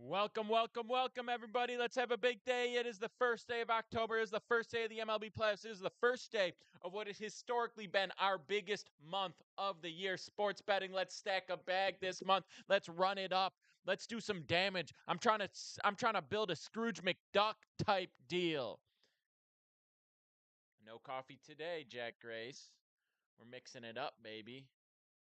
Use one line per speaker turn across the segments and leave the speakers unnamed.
Welcome, welcome, welcome, everybody. Let's have a big day. It is the first day of October. It is the first day of the MLB Plays. It is the first day of what has historically been our biggest month of the year. Sports betting. Let's stack a bag this month. Let's run it up. Let's do some damage. I'm trying to build a Scrooge McDuck type deal. No coffee today, Jack Grace. We're mixing it up, baby.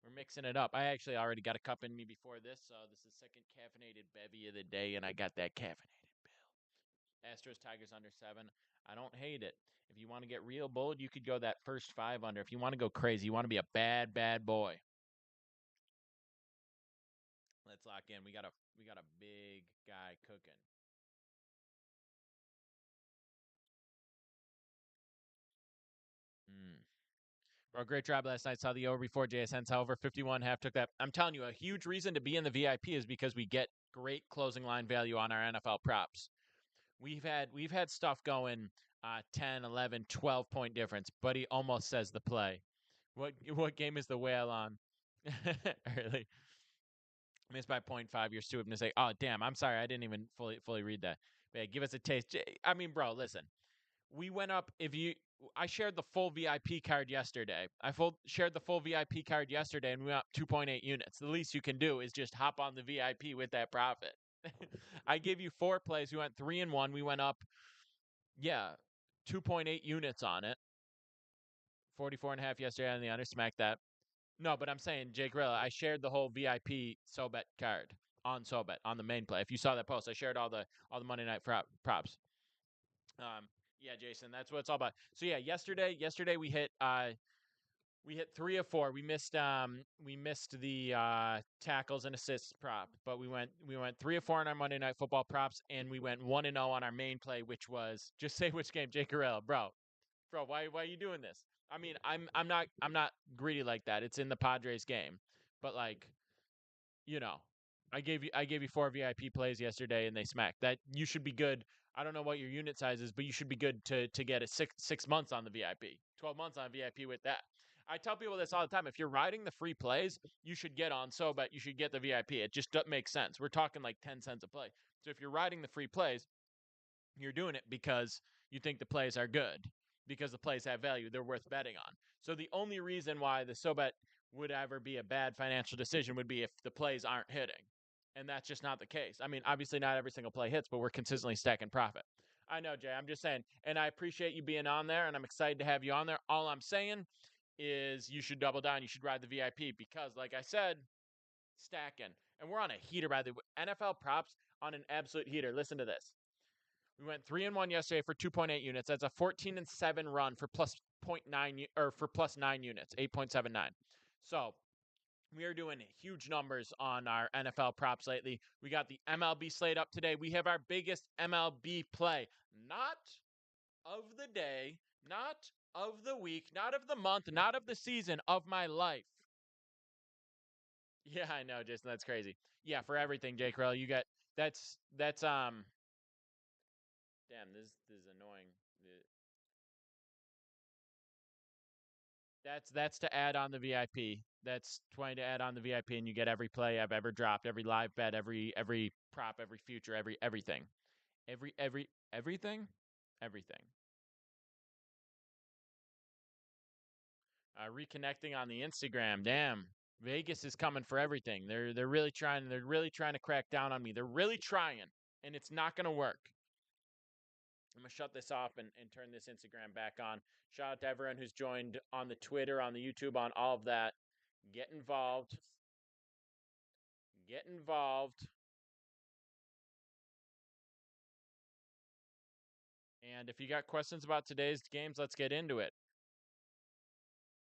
We're mixing it up. I actually already got a cup in me before this. This is second caffeinated bevy of the day, and I got that caffeinated bill. Astros, Tigers under 7. I don't hate it. If you want to get real bold, you could go that first 5 under. If you want to go crazy, you want to be a bad, bad boy. Let's lock in. We got a big guy cooking. Bro, great job last night. Saw the over before JSN. Saw over 51.5. Took that. I'm telling you, a huge reason to be in the VIP is because we get great closing line value on our NFL props. We've had stuff going 10, 11, 12 point difference. Buddy almost says the play. What game is the whale on? Early. Missed by 0.5. You're stupid to say, oh damn, I'm sorry, I didn't even fully read that. But yeah, give us a taste. I mean, bro, listen. We went up. I shared the full VIP card yesterday. Shared the full VIP card yesterday, and we went up 2.8 units. The least you can do is just hop on the VIP with that profit. I gave you 4 plays. We went 3-1. We went up, yeah, 2.8 units on it. 44.5 yesterday on the under. Smack that. No, but I'm saying, Jake Rilla, I shared the whole VIP SoBet card on SoBet on the main play. If you saw that post, I shared all the Monday night props. Yeah, Jason, that's what it's all about. So yeah, yesterday we hit 3 of 4. We missed the tackles and assists prop, but we went 3 of 4 on our Monday night football props, and we went 1-0 on our main play, which was just say which game, Jake Carrell, bro, why are you doing this? I mean, I'm not greedy like that. It's in the Padres game, but like, you know, I gave you 4 VIP plays yesterday, and they smacked. That you should be good. I don't know what your unit size is, but you should be good to get a 6 months on the VIP, 12 months on VIP with that. I tell people this all the time. If you're riding the free plays, you should get on SoBet. You should get the VIP. It just doesn't make sense. We're talking like 10 cents a play. So if you're riding the free plays, you're doing it because you think the plays are good, because the plays have value. They're worth betting on. So the only reason why the SoBet would ever be a bad financial decision would be if the plays aren't hitting. And that's just not the case. I mean, obviously not every single play hits, but we're consistently stacking profit. I know, Jay. I'm just saying. And I appreciate you being on there, and I'm excited to have you on there. All I'm saying is you should double down. You should ride the VIP because, like I said, stacking. And we're on a heater, by the way. NFL props on an absolute heater. Listen to this. We went 3-1 yesterday for 2.8 units. That's a 14-7 run for plus 0.9 or for plus 9 units, 8.79. So we are doing huge numbers on our NFL props lately. We got the MLB slate up today. We have our biggest MLB play, not of the day, not of the week, not of the month, not of the season, of my life. Yeah, I know, Jason. That's crazy. Yeah, for everything, Jake Rell, you got that's damn, this is annoying. That's to add on the VIP. That's 20 to add on the VIP, and you get every play I've ever dropped, every live bet, every prop, every future, everything, everything, everything. Reconnecting on the Instagram. Damn, Vegas is coming for everything. They're really trying. They're really trying to crack down on me. They're really trying, and it's not gonna work. I'm gonna shut this off and turn this Instagram back on. Shout out to everyone who's joined on the Twitter, on the YouTube, on all of that. Get involved. Get involved. And if you got questions about today's games, let's get into it.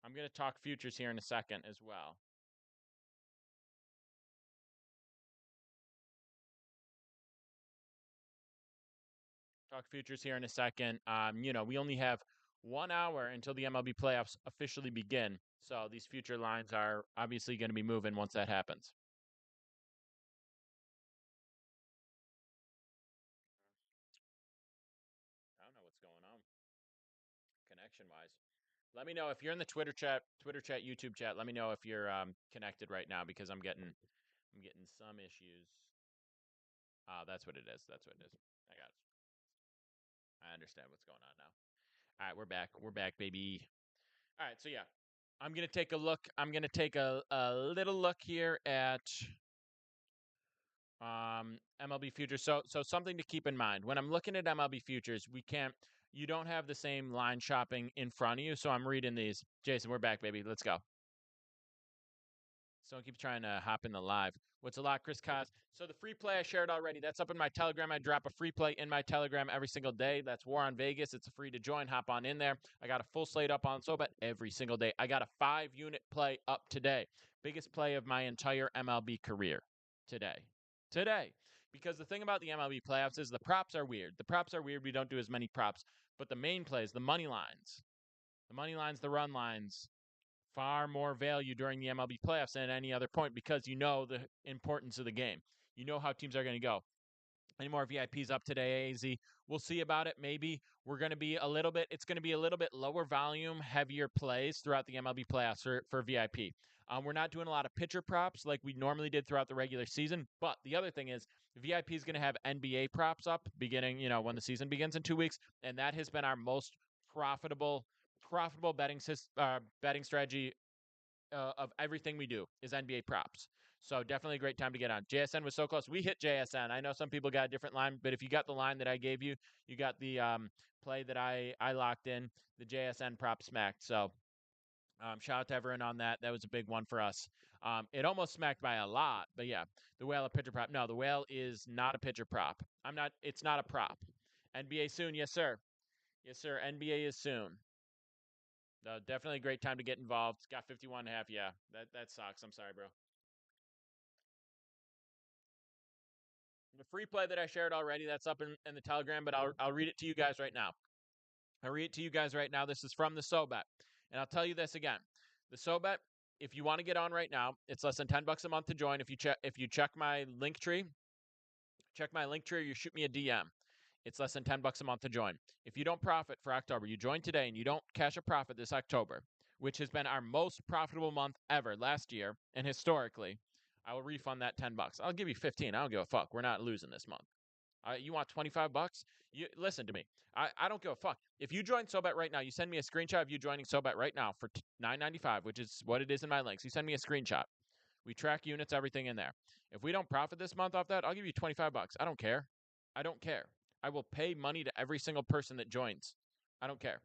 I'm going to talk futures here in a second as well. Talk futures here in a second. We only have 1 hour until the MLB playoffs officially begin. So these future lines are obviously going to be moving once that happens. I don't know what's going on connection wise. Let me know if you're in the Twitter chat, YouTube chat. Let me know if you're connected right now because I'm getting some issues. Oh, that's what it is. That's what it is. I got it. I understand what's going on now. All right, we're back. We're back, baby. All right, so yeah, I'm gonna take a look. I'm gonna take a little look here at MLB futures. So something to keep in mind when I'm looking at MLB futures, we can't. You don't have the same line shopping in front of you. So I'm reading these. Jason, we're back, baby. Let's go. Someone keeps trying to hop in the live. What's a lot, Chris Cos? So the free play I shared already. That's up in my Telegram. I drop a free play in my Telegram every single day. That's War on Vegas. It's free to join. Hop on in there. I got a full slate up on SoBet every single day. I got a 5-unit play up today. Biggest play of my entire MLB career today. Today. Because the thing about the MLB playoffs is the props are weird. The props are weird. We don't do as many props. But the main plays, the money lines, the run lines, far more value during the MLB playoffs than at any other point because you know the importance of the game. You know how teams are going to go. Any more VIPs up today, AZ? We'll see about it. Maybe we're going to be a little bit, it's going to be a little bit lower volume, heavier plays throughout the MLB playoffs for VIP. We're not doing a lot of pitcher props like we normally did throughout the regular season. But the other thing is, VIP is going to have NBA props up beginning, when the season begins in 2 weeks. And that has been our most profitable betting strategy of everything we do is NBA props. So definitely a great time to get on. JSN was so close. We hit JSN. I know some people got a different line, but if you got the line that I gave you, you got the play that I locked in, the JSN prop smacked. So shout out to everyone on that. That was a big one for us. It almost smacked by a lot, but yeah, the whale a pitcher prop. No, the whale is not a pitcher prop. It's not a prop. NBA soon, yes sir. Yes sir. NBA is soon. No, definitely a great time to get involved. Got 51 and a half. Yeah, that sucks. I'm sorry, bro. The free play that I shared already, that's up in the Telegram, but I'll read it to you guys right now. I'll read it to you guys right now. This is from the SoBet. And I'll tell you this again. The SoBet, if you want to get on right now, it's less than $10 a month to join. If you check my link tree, or you shoot me a DM. It's less than $10 a month to join. If you don't profit for October, you join today and you don't cash a profit this October, which has been our most profitable month ever last year and historically, I will refund that $10. I'll give you 15. I don't give a fuck. We're not losing this month. You want $25? You listen to me. I don't give a fuck. If you join SoBet right now, you send me a screenshot of you joining SoBet right now for $9.95, which is what it is in my links. You send me a screenshot. We track units, everything in there. If we don't profit this month off that, I'll give you $25. I don't care. I don't care. I will pay money to every single person that joins. I don't care.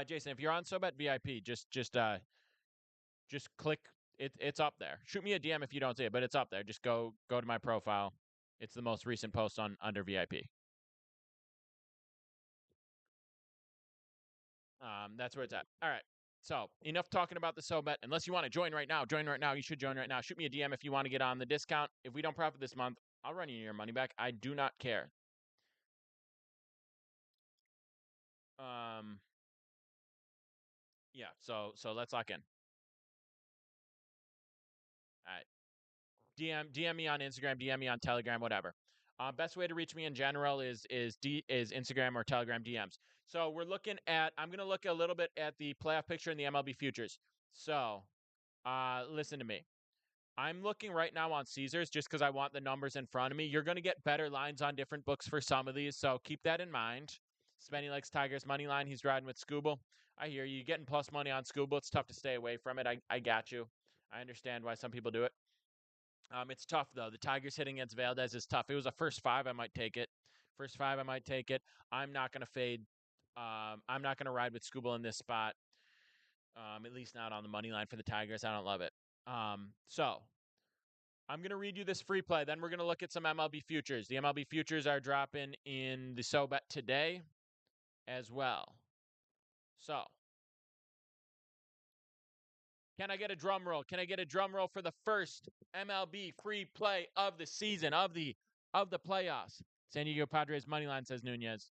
Jason, if you're on SoBet VIP, just click it. It's up there. Shoot me a DM if you don't see it, but it's up there. Just go to my profile. It's the most recent post on under VIP. That's where it's at. All right. So enough talking about the SoBet. Unless you want to join right now, You should join right now. Shoot me a DM if you want to get on the discount. If we don't profit this month, I'll run you your money back. I do not care. Um, yeah. So let's lock in. All right. DM me on Instagram, DM me on Telegram, whatever. Best way to reach me in general is Instagram or Telegram DMs. So we're looking at. I'm gonna look a little bit at the playoff picture in the MLB futures. So, listen to me. I'm looking right now on Caesars just because I want the numbers in front of me. You're gonna get better lines on different books for some of these, so keep that in mind. Spenny likes Tigers money line. He's riding with Scooble. I hear you. Getting plus money on Scooble. It's tough to stay away from it. I got you. I understand why some people do it. It's tough though. The Tigers hitting against Valdez is tough. It was a first five, I might take it. First five, I might take it. I'm not gonna fade. I'm not gonna ride with Scooble in this spot. At least not on the money line for the Tigers. I don't love it. So I'm gonna read you this free play. Then we're gonna look at some MLB futures. The MLB futures are dropping in the SoBet today as well. So can I get a drum roll? Can I get a drum roll for the first MLB free play of the season of the playoffs? San Diego Padres money line, says Nunez.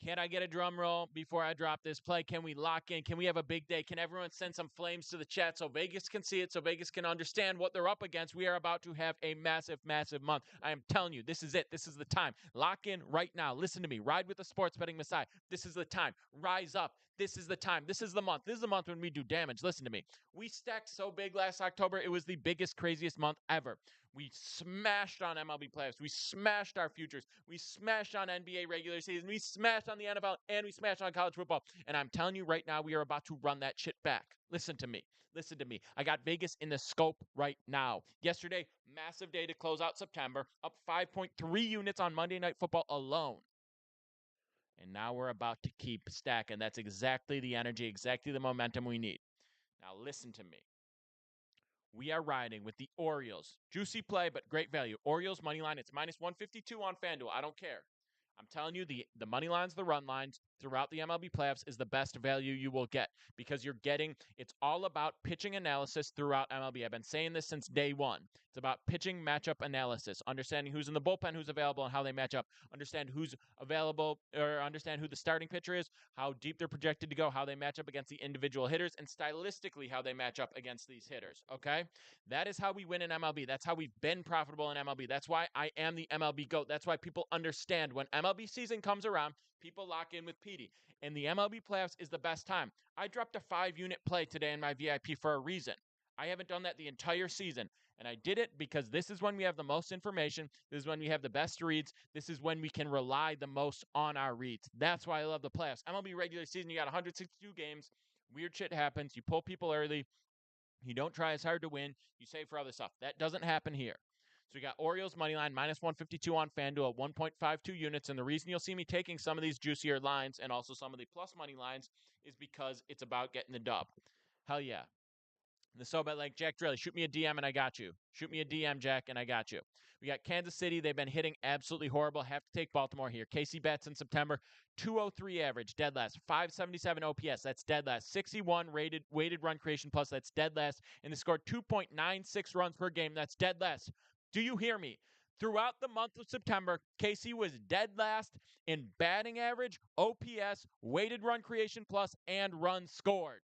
Can I get a drum roll before I drop this play? Can we lock in? Can we have a big day? Can everyone send some flames to the chat so Vegas can see it, so Vegas can understand what they're up against? We are about to have a massive, massive month. I am telling you, this is it. This is the time. Lock in right now. Listen to me. Ride with the sports betting Messiah. This is the time. Rise up. This is the time. This is the month. This is the month when we do damage. Listen to me. We stacked so big last October. It was the biggest, craziest month ever. We smashed on MLB playoffs. We smashed our futures. We smashed on NBA regular season. We smashed on the NFL, and we smashed on college football. And I'm telling you right now, we are about to run that shit back. Listen to me. Listen to me. I got Vegas in the scope right now. Yesterday, massive day to close out September, up 5.3 units on Monday Night Football alone. And now we're about to keep stacking. That's exactly the energy, exactly the momentum we need. Now, listen to me. We are riding with the Orioles. Juicy play, but great value. Orioles money line, it's minus 152 on FanDuel. I don't care. I'm telling you, the money lines, the run lines throughout the MLB playoffs is the best value you will get because it's all about pitching analysis throughout MLB. I've been saying this since day one. It's about pitching matchup analysis, understanding who's in the bullpen, who's available, and how they match up. Understand who's available, or understand who the starting pitcher is, how deep they're projected to go, how they match up against the individual hitters, and stylistically how they match up against these hitters, okay? That is how we win in MLB. That's how we've been profitable in MLB. That's why I am the MLB GOAT. That's why people understand when MLB season comes around, people lock in with Petey. And the MLB playoffs is the best time. I dropped a 5-unit play today in my VIP for a reason. I haven't done that the entire season. And I did it because this is when we have the most information. This is when we have the best reads. This is when we can rely the most on our reads. That's why I love the playoffs. MLB regular season, you got 162 games. Weird shit happens. You pull people early. You don't try as hard to win. You save for other stuff. That doesn't happen here. So we got Orioles money line minus 152 on FanDuel at 1.52 units. And the reason you'll see me taking some of these juicier lines and also some of the plus money lines is because it's about getting the dub. Hell yeah. The SoBet like Jack Drelly, shoot me a DM and I got you. Shoot me a DM, Jack, and I got you. We got Kansas City. They've been hitting absolutely horrible. Have to take Baltimore here. Casey Betts in September, 203 average, dead last. 577 OPS, that's dead last. 61 weighted run creation plus, that's dead last. And they scored 2.96 runs per game, that's dead last. Do you hear me? Throughout the month of September, Casey was dead last in batting average, OPS, weighted run creation plus, and runs scored.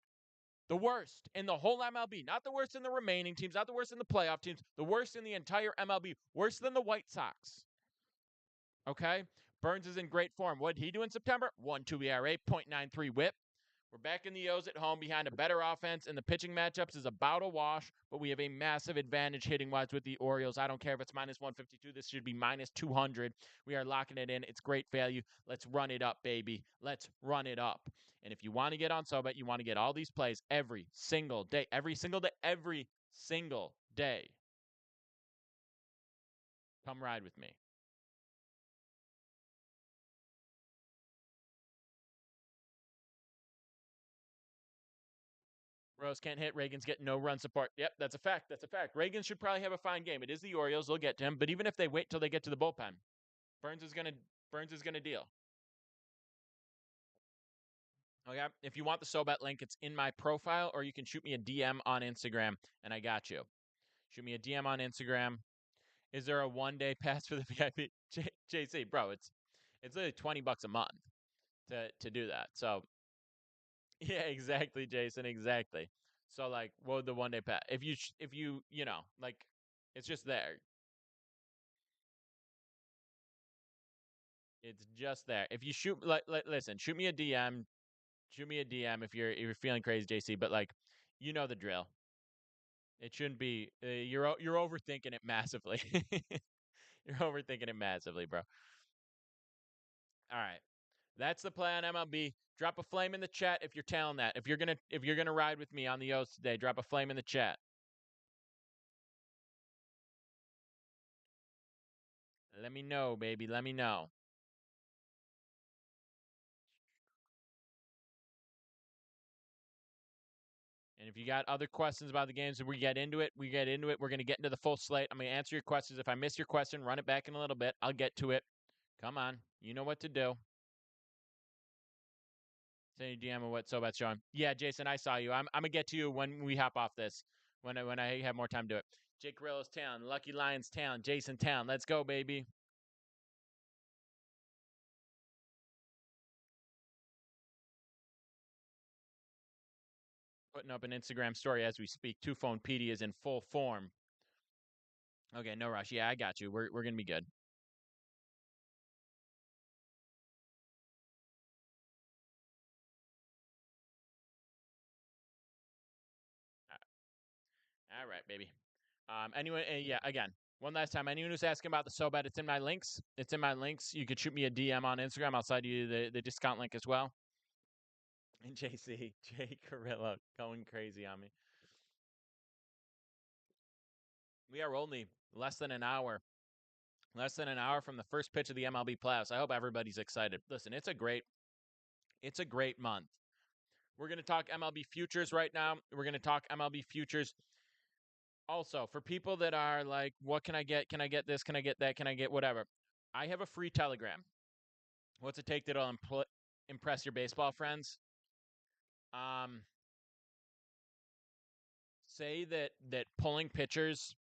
The worst in the whole MLB, not the worst in the remaining teams, not the worst in the playoff teams, the worst in the entire MLB, worse than the White Sox. Okay? Burns is in great form. What did he do in September? 1.2 ERA, 0.93 whip. We're back in the O's at home behind a better offense, and the pitching matchups is about a wash, but we have a massive advantage hitting-wise with the Orioles. I don't care if it's minus 152. This should be minus 200. We are locking it in. It's great value. Let's run it up, baby. Let's run it up. And if you want to get on SoBet, you want to get all these plays every single day. Every single day. Every single day. Come ride with me. Rose can't hit. Reagan's getting no run support. Yep, that's a fact. That's a fact. Reagan should probably have a fine game. It is the Orioles. They'll get to him. But even if they wait till they get to the bullpen, Burns is gonna deal. Okay. If you want the SoBet link, it's in my profile, or you can shoot me a DM on Instagram, and I got you. Shoot me a DM on Instagram. Is there a 1-day pass for the VIP? JC, bro, it's literally $20 a month to do that. So yeah, exactly, Jason, exactly. So like, what would the 1-day pass? If you like, it's just there. It's just there. If you listen, shoot me a DM. Shoot me a DM if you're feeling crazy, JC. But like, you know the drill. It shouldn't be. You're overthinking it massively. You're overthinking it massively, bro. All right, that's the play on MLB. Drop a flame in the chat if you're telling that. If you're gonna ride with me on the O's today, drop a flame in the chat. Let me know, baby. Let me know. And if you got other questions about the games, we get into it. We get into it. We're going to get into the full slate. I'm going to answer your questions. If I miss your question, run it back in a little bit. I'll get to it. Come on. You know what to do. Send you DM of what SoBet's showing. Yeah, Jason, I saw you. I'm going to get to you when we hop off this, when I have more time to do it. Jake Grillo's Town, Lucky Lions Town, Jason Town. Let's go, baby. Putting up an Instagram story as we speak. Two Phone PD is in full form. Okay, no rush. Yeah, I got you. We're going to be good. All right, baby. Anyway, yeah. Again, one last time. Anyone who's asking about the SoBet, it's in my links. It's in my links. You could shoot me a DM on Instagram. I'll send you the discount link as well. And JC, Jay Carrillo, going crazy on me. We are only less than an hour from the first pitch of the MLB playoffs. I hope everybody's excited. Listen, it's a great month. We're going to talk MLB futures right now. We're going to talk MLB futures. Also, for people that are like, what can I get? Can I get this? Can I get that? Can I get whatever? I have a free Telegram. What's it take that'll impress your baseball friends? Say that pulling pitchers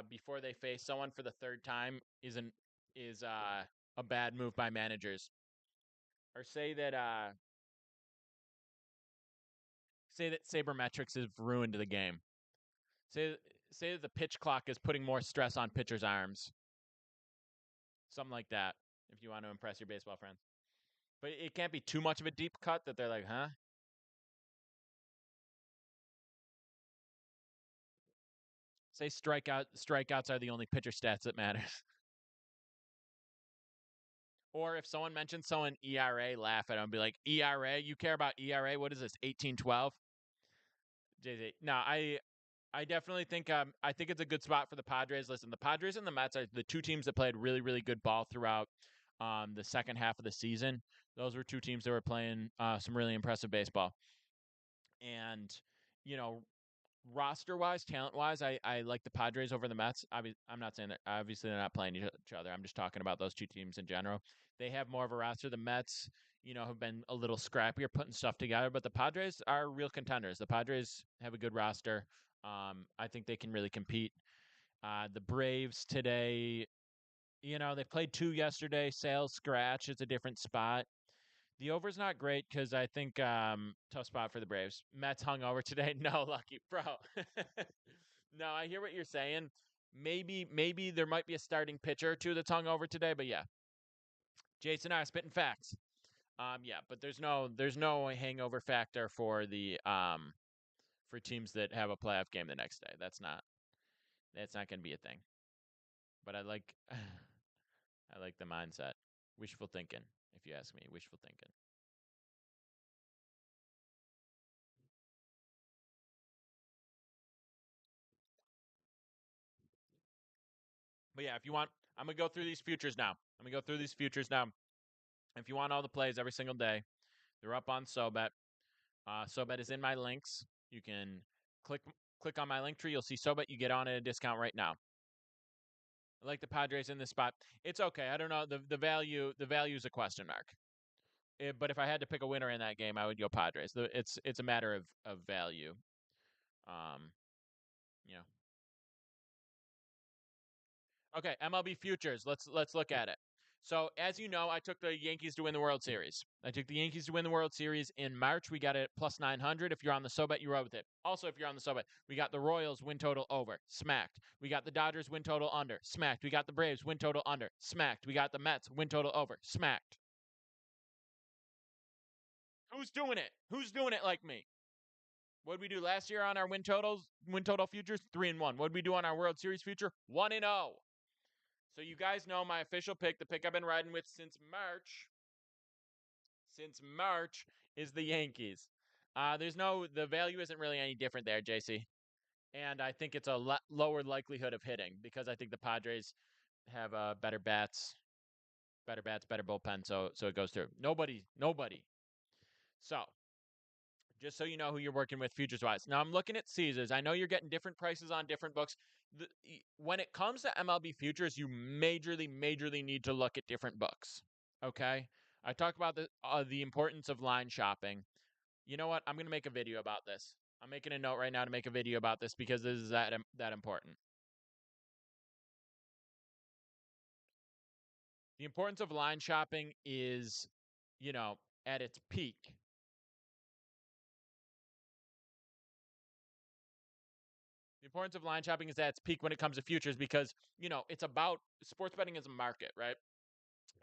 before they face someone for the third time is a bad move by managers. Or say that sabermetrics have ruined the game. Say say that the pitch clock is putting more stress on pitchers' arms. Something like that, if you want to impress your baseball friends. But it can't be too much of a deep cut that they're like, huh? Say strikeouts are the only pitcher stats that matters. Or if someone mentions someone ERA, laugh at them and be like, ERA? You care about ERA? What is this, 18-12? JZ. No, I definitely think I think it's a good spot for the Padres. Listen, the Padres and the Mets are the two teams that played really, really good ball throughout the second half of the season. Those were two teams that were playing some really impressive baseball. And, you know, roster wise, talent wise, I like the Padres over the Mets. I'm not saying that obviously they're not playing each other. I'm just talking about those two teams in general. They have more of a roster. The Mets, have been a little scrappier putting stuff together, but the Padres are real contenders. The Padres have a good roster. I think they can really compete. The Braves today, they played two yesterday. Sales scratch. It's a different spot. The over's not great because I think tough spot for the Braves. Mets hung over today. No, lucky bro. No, I hear what you're saying. Maybe there might be a starting pitcher or two that's hung over today, but yeah. Jason I spitting facts. Yeah, but there's no hangover factor for the for teams that have a playoff game the next day. That's not going to be a thing. But I like I like the mindset. Wishful thinking, if you ask me. Wishful thinking. But yeah, if you want, I'm gonna go through these futures now. If you want all the plays every single day, they're up on SoBet. SoBet is in my links. You can click on my link tree. You'll see SoBet. You get on at a discount right now. I like the Padres in this spot. It's okay. I don't know the value. The value is a question mark. But if I had to pick a winner in that game, I would go Padres. It's a matter of value. Um, you know. Okay, MLB futures. Let's look at it. So, as you know, I took the Yankees to win the World Series. I took the Yankees to win the World Series in March. We got it plus 900. If you're on the SoBet, you rode with it. Also, if you're on the SoBet, we got the Royals win total over, smacked. We got the Dodgers win total under, smacked. We got the Braves win total under, smacked. We got the Mets win total over, smacked. Who's doing it? Who's doing it like me? What did we do last year on our win total futures? 3-1. What did we do on our World Series future? 1-0. So you guys know my official pick, the pick I've been riding with since March. Is the Yankees. The value isn't really any different there, JC. And I think it's a lower likelihood of hitting because I think the Padres have better bullpen, so it goes through. Nobody. So just so you know who you're working with futures wise. Now I'm looking at Caesars. I know you're getting different prices on different books. When it comes to MLB futures, you majorly need to look at different books. Okay, I talk about the importance of line shopping. You know what? I'm going to make a video about this. I'm making a note right now to make a video about this because this is that important. The importance of line shopping is, at its peak. The importance of line shopping is at its peak when it comes to futures because, it's about sports betting as a market, right?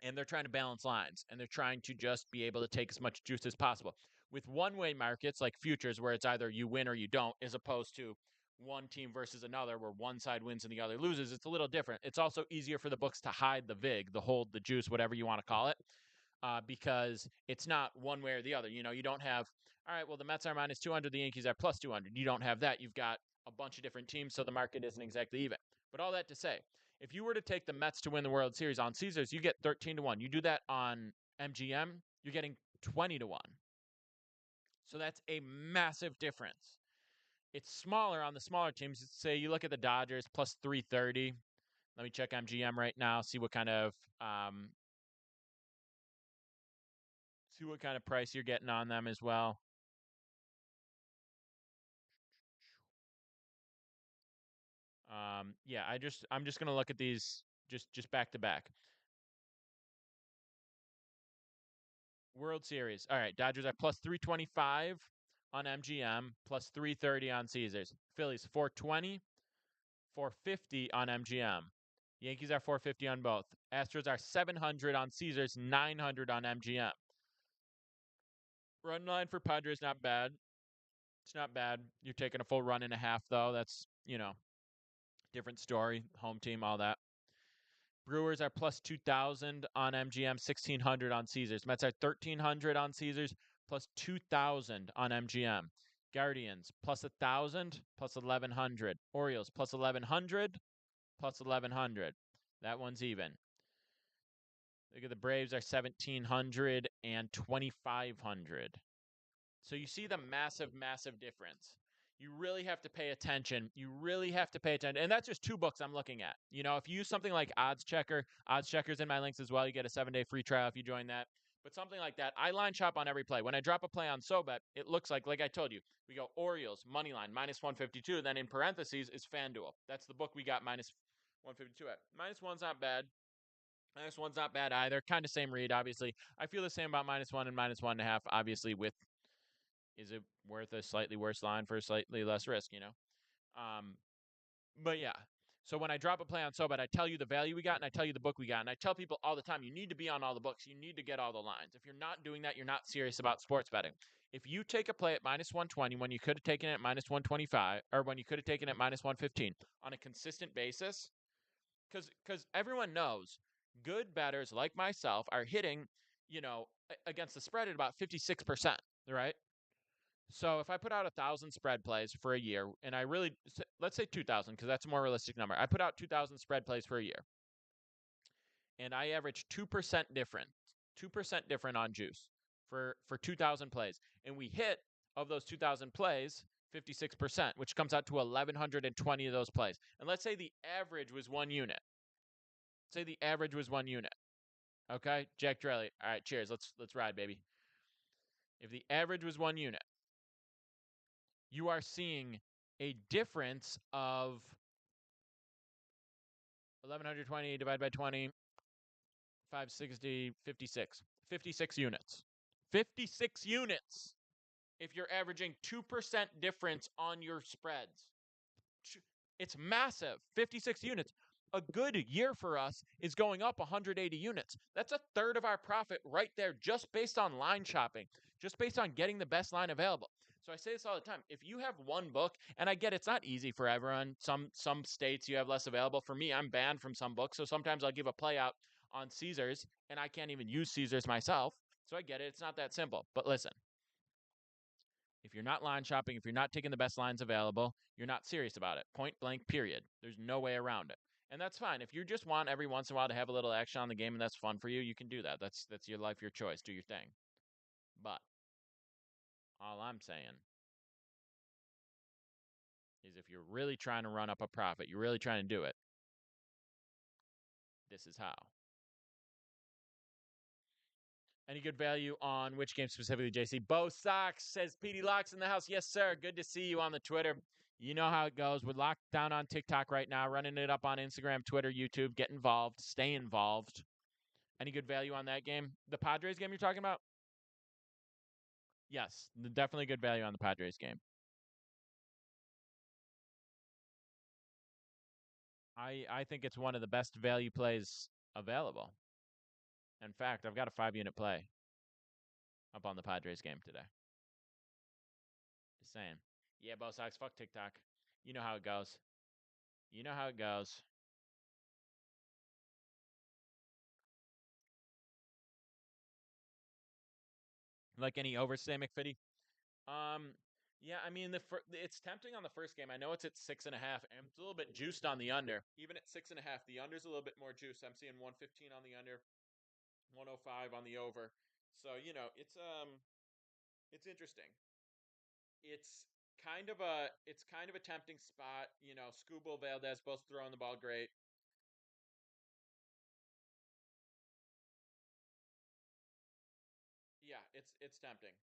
And they're trying to balance lines and they're trying to just be able to take as much juice as possible. With one-way markets like futures, where it's either you win or you don't, as opposed to one team versus another, where one side wins and the other loses, it's a little different. It's also easier for the books to hide the vig, the hold, the juice, whatever you want to call it, because it's not one way or the other. You know, you don't have, all right, well, the Mets are minus 200, the Yankees are plus 200. You don't have that. You've got a bunch of different teams, so the market isn't exactly even. But all that to say, if you were to take the Mets to win the World Series on Caesars, you get 13-1. You do that on MGM, you're getting 20-1. So that's a massive difference. It's smaller on the smaller teams. Say you look at the Dodgers plus 330. Let me check MGM right now, see what kind of price you're getting on them as well. Yeah, I'm just gonna look at these just back to back. World Series. All right, Dodgers are plus 325 on MGM, plus 330 on Caesars. Phillies 420, 450 on MGM. Yankees are 450 on both. Astros are 700 on Caesars, 900 on MGM. Run line for Padres not bad. It's not bad. You're taking a full run and a half though. That's, different story. Home team, all that. Brewers are plus 2,000 on MGM, 1,600 on Caesars. Mets are 1,300 on Caesars, plus 2,000 on MGM. Guardians plus 1,000, plus 1,100. Orioles plus 1,100, plus 1,100. That one's even. Look at the Braves are 1,700 and 2,500. So you see the massive, massive difference. You really have to pay attention. You really have to pay attention. And that's just two books I'm looking at. You know, if you use something like Odds Checker's in my links as well. You get a 7-day free trial if you join that. But something like that, I line shop on every play. When I drop a play on SoBet, it looks like I told you, we go Orioles, money line, minus 152. Then in parentheses is FanDuel. That's the book we got minus 152 at. Minus one's not bad. Minus one's not bad either. Kind of same read, obviously. I feel the same about minus one and minus 1.5, obviously, with is it worth a slightly worse line for slightly less risk, But yeah. So when I drop a play on SoBet, I tell you the value we got and I tell you the book we got. And I tell people all the time, you need to be on all the books. You need to get all the lines. If you're not doing that, you're not serious about sports betting. If you take a play at minus 120 when you could have taken it at minus 125, or when you could have taken it at minus 115 on a consistent basis, because everyone knows good bettors like myself are hitting, against the spread at about 56%, right? So if I put out 1,000 spread plays for a year, and I really, let's say 2,000, because that's a more realistic number. I put out 2,000 spread plays for a year, and I average 2% different, 2% different on juice for 2,000 plays, and we hit of those 2,000 plays 56%, which comes out to 1,120 of those plays. And let's say the average was 1 unit. Say the average was 1 unit. Okay, Jack Drelly. All right, cheers. Let's ride, baby. If the average was 1 unit, you are seeing a difference of 1,120 divided by 20, 560, 56. 56 units. 56 units if you're averaging 2% difference on your spreads. It's massive. 56 units. A good year for us is going up 180 units. That's a third of our profit right there, just based on line shopping, just based on getting the best line available. So I say this all the time. If you have one book, and I get it's not easy for everyone. Some states you have less available. For me, I'm banned from some books, so sometimes I'll give a play out on Caesars, and I can't even use Caesars myself. So I get it. It's not that simple. But listen, if you're not line shopping, if you're not taking the best lines available, you're not serious about it. Point blank, period. There's no way around it. And that's fine. If you just want every once in a while to have a little action on the game and that's fun for you, you can do that. That's your life, your choice. Do your thing. But all I'm saying is if you're really trying to run up a profit, you're really trying to do it, this is how. Any good value on which game specifically, JC? Bo Sox says PD Locks in the house. Yes, sir. Good to see you on the Twitter. You know how it goes. We're locked down on TikTok right now, running it up on Instagram, Twitter, YouTube. Get involved. Stay involved. Any good value on that game? The Padres game you're talking about? Yes, definitely good value on the Padres game. I think it's one of the best value plays available. In fact, I've got a 5-unit play up on the Padres game today. saying. Yeah, Bo Sox, fuck TikTok. You know how it goes. You know how it goes. Like any overstay, McFitty. Um, yeah, I mean it's tempting on the first game. I know it's at 6.5, and it's a little bit juiced on the under. Even at 6.5, the under's a little bit more juiced. I'm seeing 115 on the under, 105 on the over. So it's interesting. It's kind of a tempting spot. Scooble Valdez both throwing the ball great. Yeah, it's tempting.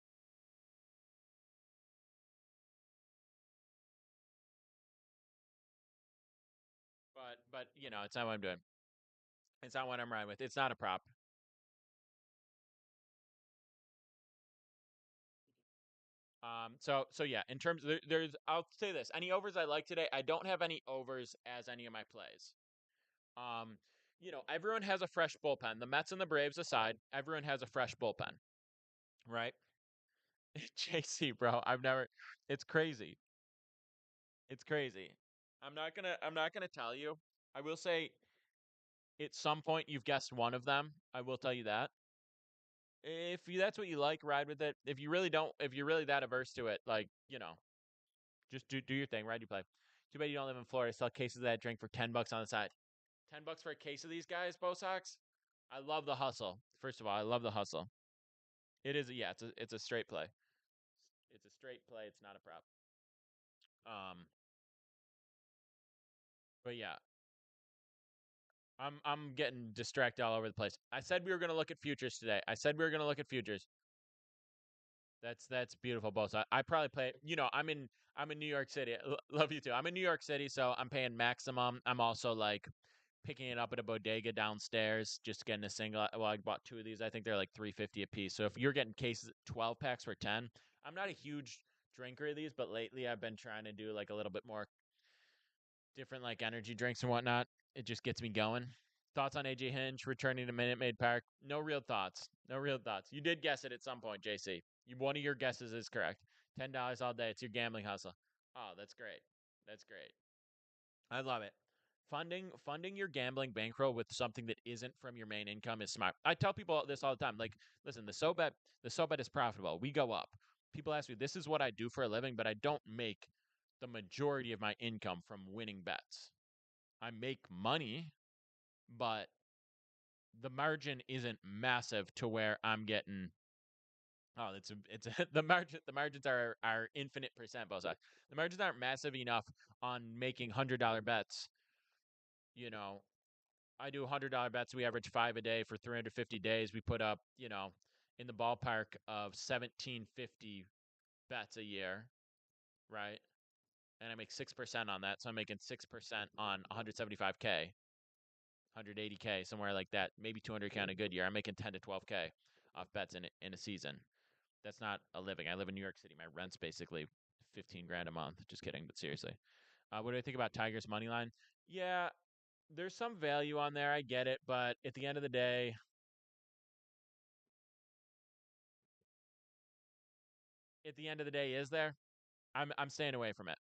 But it's not what I'm doing. It's not what I'm riding with. It's not a prop. So yeah, in terms of there's I'll say this. Any overs I like today, I don't have any overs as any of my plays. Um, everyone has a fresh bullpen. The Mets and the Braves aside, everyone has a fresh bullpen, right? JC, bro, I've never it's crazy. It's crazy. I'm not gonna tell you. I will say at some point you've guessed one of them. I will tell you that. That's what you like, ride with it. If you really don't, if you're really that averse to it, like, just do your thing, ride you play. Too bad you don't live in Florida. Sell cases of that drink for $10 on the side. $10 for a case of these guys, Bo Sox. I love the hustle. First of all, I love the hustle. It is, yeah, it's a straight play. It's a straight play. It's not a prop. Um, but yeah, I'm getting distracted all over the place. I said we were gonna look at futures today. I said we were gonna look at futures. That's beautiful, both. I probably play. I'm in New York City. Love you too. I'm in New York City, so I'm paying maximum. I'm also like picking it up at a bodega downstairs, just getting a single. Well, I bought two of these. I think they're like 350 a piece. So if you're getting cases 12 packs for 10, I'm not a huge drinker of these, but lately I've been trying to do like a little bit more different like energy drinks and whatnot. It just gets me going. Thoughts on AJ Hinch returning to Minute Maid Park? No real thoughts. No real thoughts. You did guess it at some point, JC. One of your guesses is correct. $10 all day. It's your gambling hustle. Oh, that's great. That's great. I love it. Funding your gambling bankroll with something that isn't from your main income is smart. I tell people this all the time. Like, listen, the so bet is profitable. We go up. People ask me, this is what I do for a living, but I don't make the majority of my income from winning bets. I make money, but the margin isn't massive to where I'm getting. Oh, the margins are infinite percent both sides. The margins aren't massive enough on making $100 bets. You know, I do $100 bets. We average five a day for 350 days. We put up, in the ballpark of 1750 bets a year, right? And I make 6% on that, so I'm making 6% on 175K, 180K, somewhere like that. Maybe 200K on a good year. I'm making 10 to 12K off bets in a season. That's not a living. I live in New York City. My rent's basically 15 grand a month. Just kidding, but seriously. What do I think about Tigers money line? Yeah, there's some value on there. I get it, but at the end of the day, is there? I'm staying away from it.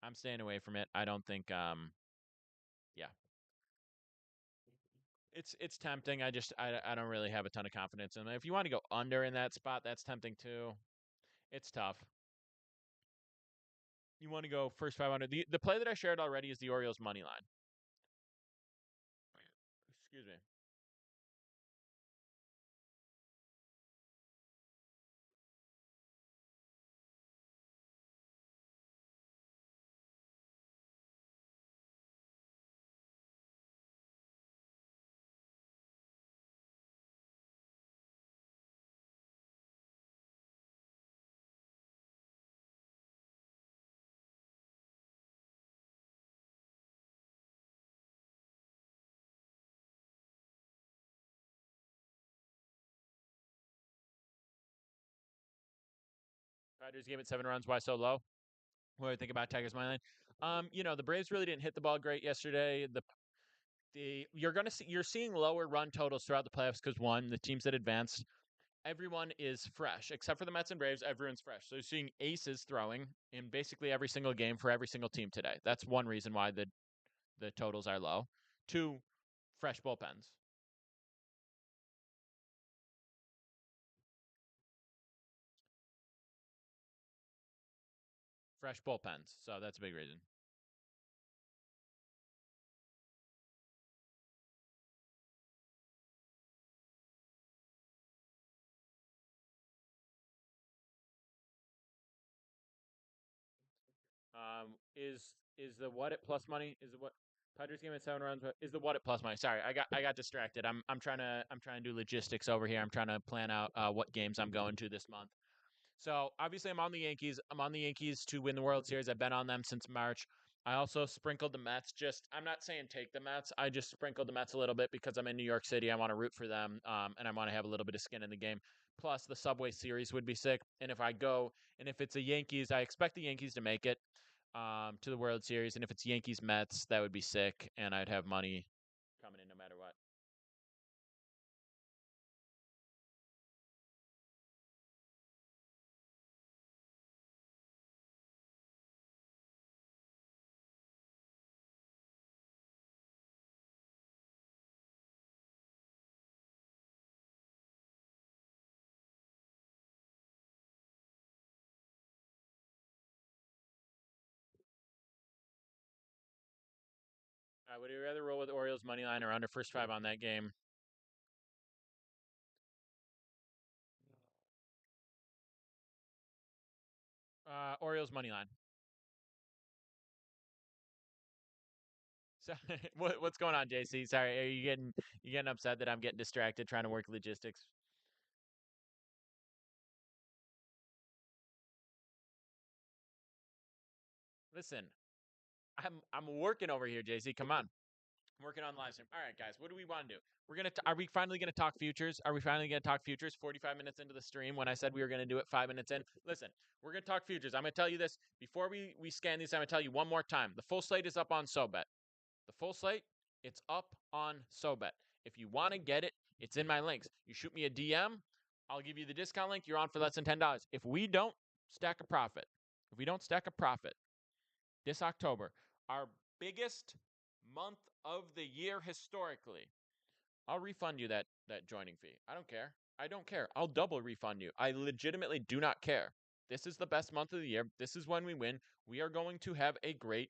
I'm staying away from it. I don't think yeah. It's tempting. I don't really have a ton of confidence in it. If you want to go under in that spot, that's tempting too. It's tough. You want to go first 500. The play that I shared already is the Orioles money line. Excuse me. Padres game at 7 runs. Why so low? What do I think about Tigers money line? The Braves really didn't hit the ball great yesterday. You're seeing lower run totals throughout the playoffs because one, the teams that advanced everyone is fresh except for the Mets and Braves. Everyone's fresh. So you're seeing aces throwing in basically every single game for every single team today. That's one reason why the totals are low. Two, fresh bullpens. Fresh bullpens. So that's a big reason. Is the what it plus money? Is the what Padres game at 7 runs? Is the what it plus money? Sorry, I got distracted. I'm trying to do logistics over here. I'm trying to plan out what games I'm going to this month. So obviously, I'm on the Yankees. I'm on the Yankees to win the World Series. I've been on them since March. I also sprinkled the Mets. Just I'm not saying take the Mets. I just sprinkled the Mets a little bit because I'm in New York City. I want to root for them, and I want to have a little bit of skin in the game. Plus, the Subway Series would be sick. And if I go, and if it's a Yankees, I expect the Yankees to make it to the World Series. And if it's Yankees Mets, that would be sick, and I'd have money coming in no matter what. Would you rather roll with Orioles money line or under first five on that game? Orioles money line. So what's going on, JC? Sorry, are you getting upset that I'm getting distracted trying to work logistics? Listen, I'm working over here, JC. Come on. I'm working on live stream. All right, guys, what do we want to do? Are we finally gonna talk futures? Are we finally gonna talk futures 45 minutes into the stream when I said we were gonna do it 5 minutes in? Listen, we're gonna talk futures. I'm gonna tell you this before we scan these, I'm gonna tell you one more time. The full slate is up on SoBet. The full slate, it's up on SoBet. If you want to get it, it's in my links. You shoot me a DM, I'll give you the discount link. You're on for less than $10. If we don't stack a profit, if we don't stack a profit this October, our biggest month of the year historically, I'll refund you that joining fee. I don't care. I don't care. I'll double refund you. I legitimately do not care. This is the best month of the year. This is when we win. We are going to have a great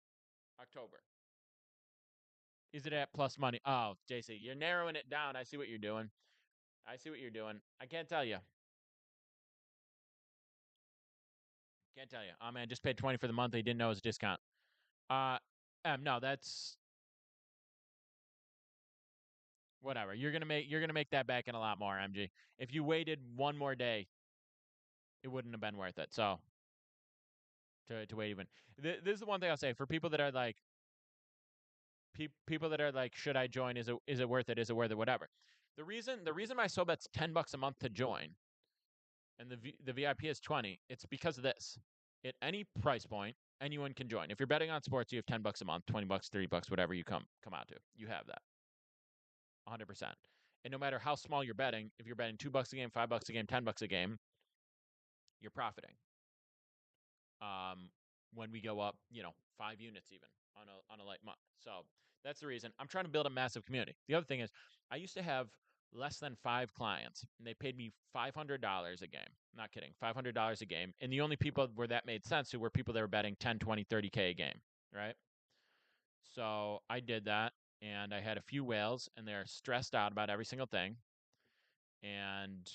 October. Is it at plus money? Oh, JC, you're narrowing it down. I see what you're doing. I see what you're doing. I can't tell you. Can't tell you. Oh man, just paid 20 for the month. He didn't know it was a discount. Uh, no, that's whatever. You're gonna make that back in a lot more, MG. If you waited one more day, it wouldn't have been worth it. So to wait even. This is the one thing I'll say for people that are like people that are like, should I join? Is it worth it? Is it worth it? Whatever. The reason my SoBet's $10 a month to join and the VIP is 20, it's because of this. At any price point, anyone can join. If you're betting on sports, you have $10 a month, $20, $30, whatever you come out to. You have that 100%. And no matter how small you're betting, if you're betting $2 a game, $5 a game, $10 a game, you're profiting. Um, when we go up, 5 units even on a light month. So that's the reason I'm trying to build a massive community. The other thing is, I used to have less than 5 clients, and they paid me $500 a game. Not kidding, $500 a game. And the only people where that made sense who were people that were betting 10, 20, 30K a game, right? So I did that, and I had a few whales, and they're stressed out about every single thing. And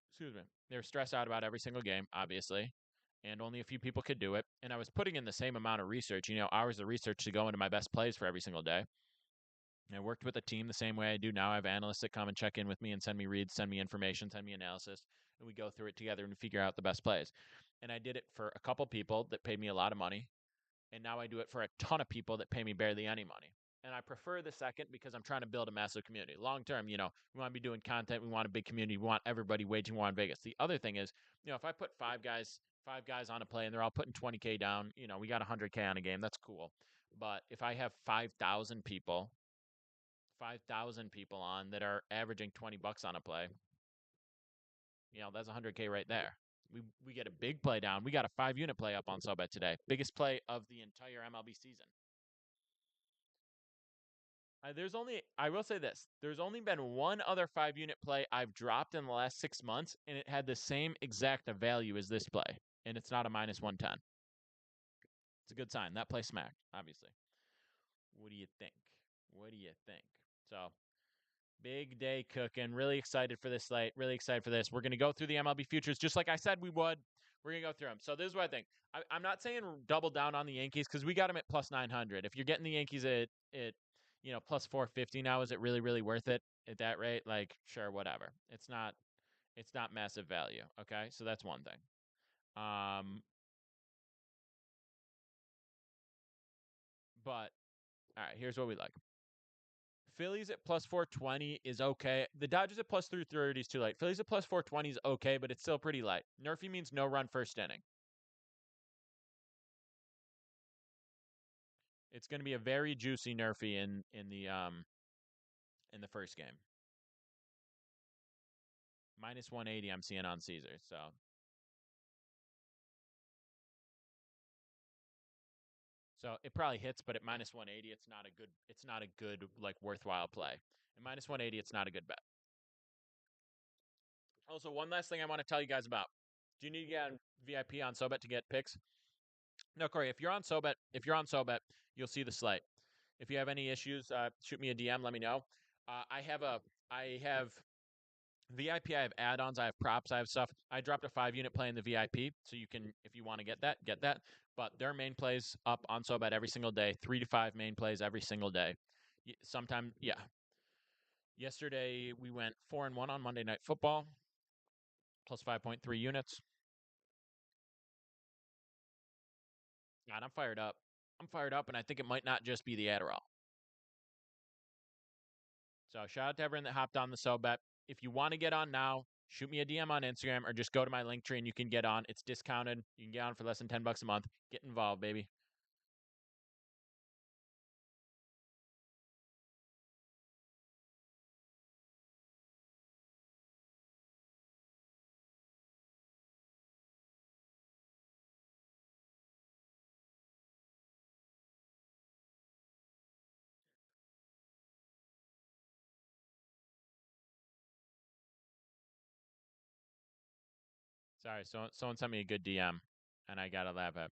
excuse me, they were stressed out about every single game, obviously, and only a few people could do it. And I was putting in the same amount of research, hours of research to go into my best plays for every single day. And I worked with a team the same way I do now. I have analysts that come and check in with me and send me reads, send me information, send me analysis, and we go through it together and figure out the best plays. And I did it for a couple people that paid me a lot of money, and now I do it for a ton of people that pay me barely any money. And I prefer the second because I'm trying to build a massive community. Long term, we want to be doing content. We want a big community. We want everybody waging war on Vegas. The other thing is, if I put five guys on a play and they're all putting 20K down, we got 100K on a game. That's cool. But if I have 5,000 people on that are averaging $20 on a play, That's 100K right there. We get a big play down. We got a 5 unit play up on SoBet today. Biggest play of the entire MLB season. I will say this, there's only been one other 5 unit play I've dropped in the last 6 months, and it had the same exact value as this play, and it's not a minus 110. It's a good sign. That play smacked, obviously. What do you think? What do you think? So, big day cooking. Really excited for this slate. Really excited for this. We're going to go through the MLB futures just like I said we would. We're going to go through them. So, this is what I think. I'm not saying double down on the Yankees because we got them at plus 900. If you're getting the Yankees at plus 450 now, is it really, really worth it at that rate? Like, sure, whatever. It's not massive value. Okay. So, that's one thing. But all right, here's what we like. Phillies at plus 420 is okay. The Dodgers at plus 330 is too late. Phillies at plus 420 is okay, but it's still pretty light. Nerfy means no run first inning. It's going to be a very juicy Nerfy in the first game. Minus 180 I'm seeing on Caesar. So it probably hits, but at minus 180 it's not a good like worthwhile play. At minus 180 it's not a good bet. Also, one last thing I want to tell you guys about. Do you need to get on VIP on SoBet to get picks? No, Corey. If you're on SoBet, you'll see the slate. If you have any issues, shoot me a DM. Let me know. I have VIP. I have add-ons. I have props. I have stuff. I dropped a 5 unit play in the VIP, so you can, if you want to get that, get that. But their main plays up on SoBet every single day. 3 to 5 main plays every single day. Sometime, yeah. Yesterday we went 4-1 on Monday Night Football, plus 5.3 units. God, I'm fired up. I'm fired up, and I think it might not just be the Adderall. So shout out to everyone that hopped on the SoBet. If you want to get on now, shoot me a DM on Instagram or just go to my link tree and you can get on. It's discounted. You can get on for less than $10 a month. Get involved, baby. Sorry, someone sent me a good DM and I gotta laugh at.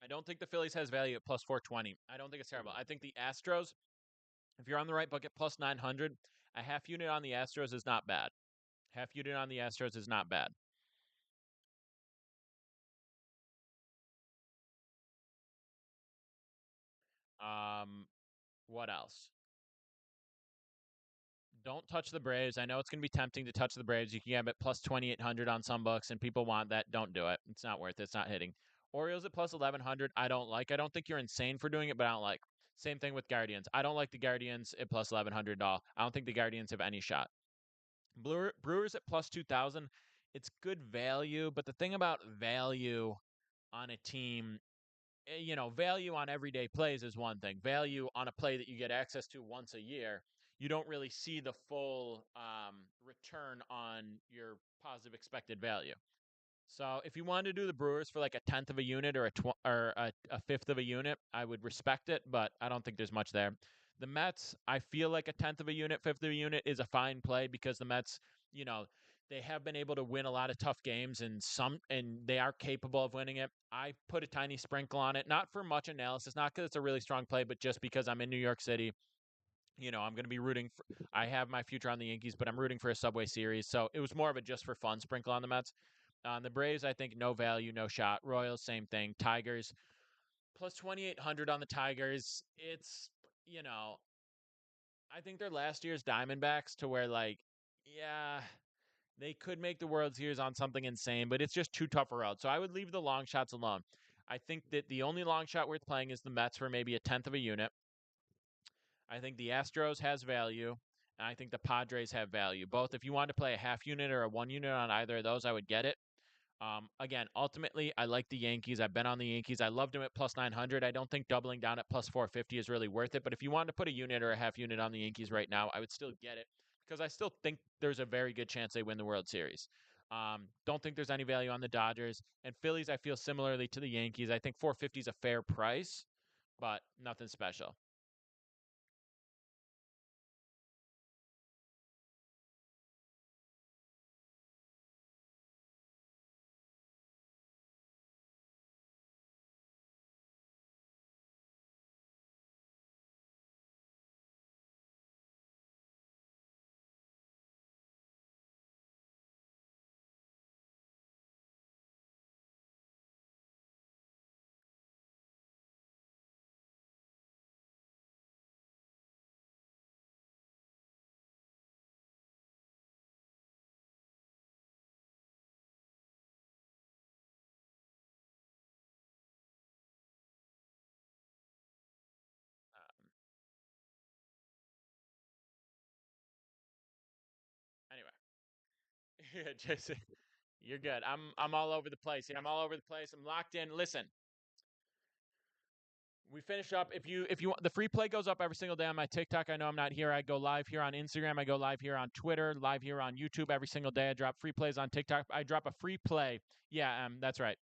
I don't think the Phillies has value at plus 420. I don't think it's terrible. I think the Astros, if you're on the right book at plus 900, a half unit on the Astros is not bad. Half unit on the Astros is not bad. What else? Don't touch the Braves. I know it's going to be tempting to touch the Braves. You can get them at plus 2,800 on some books, and people want that. Don't do it. It's not worth it. It's not hitting. Orioles at plus 1,100. I don't like. I don't think you're insane for doing it, but I don't like. Same thing with Guardians. I don't like the Guardians at plus 1,100 all. I don't think the Guardians have any shot. Brewers at plus 2,000. It's good value, but the thing about value on a team, value on everyday plays is one thing. Value on a play that you get access to once a year, you don't really see the full return on your positive expected value. So if you wanted to do the Brewers for like a tenth of a unit or a fifth of a unit, I would respect it, but I don't think there's much there. The Mets, I feel like a tenth of a unit, fifth of a unit is a fine play because the Mets, you know, they have been able to win a lot of tough games and they are capable of winning it. I put a tiny sprinkle on it, not for much analysis, not because it's a really strong play, but just because I'm in New York City. I'm going to be rooting for. I have my future on the Yankees, but I'm rooting for a Subway Series, so it was more of a just for fun sprinkle on the Mets. On the Braves, I think no value, no shot. Royals, same thing. Tigers, plus 2,800 on the Tigers. It's, you know, I think they're last year's Diamondbacks to where, like, yeah, they could make the World Series on something insane, but it's just too tough a route. So I would leave the long shots alone. I think that the only long shot worth playing is the Mets for maybe a tenth of a unit. I think the Astros has value, and I think the Padres have value. Both, if you want to play a half unit or a 1 unit on either of those, I would get it. Again, ultimately, I like the Yankees. I've been on the Yankees. I loved them at plus 900. I don't think doubling down at plus 450 is really worth it. But if you wanted to put a unit or a half unit on the Yankees right now, I would still get it because I still think there's a very good chance they win the World Series. Don't think there's any value on the Dodgers and Phillies. I feel similarly to the Yankees. I think 450 is a fair price, but nothing special. Anyway, just you're good. I'm all over the place. I'm all over the place. I'm locked in. Listen, we finish up. If you want, the free play goes up every single day on my TikTok. I know I'm not here. I go live here on Instagram. I go live here on Twitter. Live here on YouTube every single day. I drop free plays on TikTok. I drop a free play. Yeah, that's right.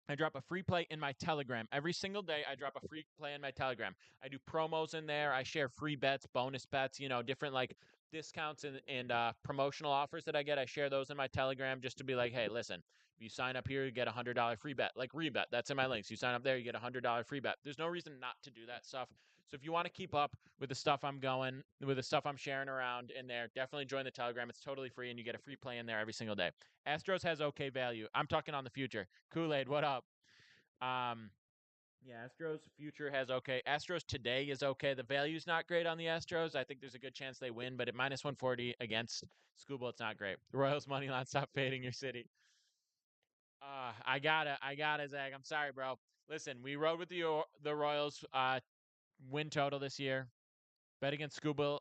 I drop a free play in my Telegram. Every single day, I drop a free play in my Telegram. I do promos in there. I share free bets, bonus bets, different like discounts and promotional offers that I get. I share those in my Telegram just to be like, hey, listen, if you sign up here, you get a $100 free bet. Like Rebet, that's in my links. You sign up there, you get a $100 free bet. There's no reason not to do that stuff. So if you want to keep up with the stuff with the stuff I'm sharing around in there, definitely join the Telegram. It's totally free and you get a free play in there every single day. Astros has okay value. I'm talking on the future. Kool-Aid, what up? Um, yeah, Astros future has okay. Astros today is okay. The value's not great on the Astros. I think there's a good chance they win, but at minus 140 against Scuba, it's not great. The Royals money line, stop fading your city. I got it, Zach. I'm sorry, bro. Listen, we rode with the Royals win total this year. Bet against Scuba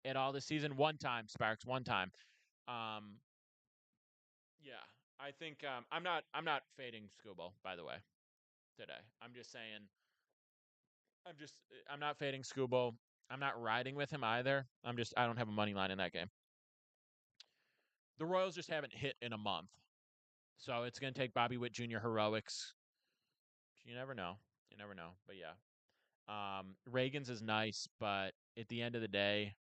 at all this season. One time, Sparks. One time. Um, yeah, I think I'm not fading Scuba. By the way, today. I'm not fading Scubo. I'm not riding with him either. I don't have a money line in that game. The Royals just haven't hit in a month. So it's going to take Bobby Witt Jr. heroics. You never know. You never know. But yeah. Reagan's is nice, but at the end of the day,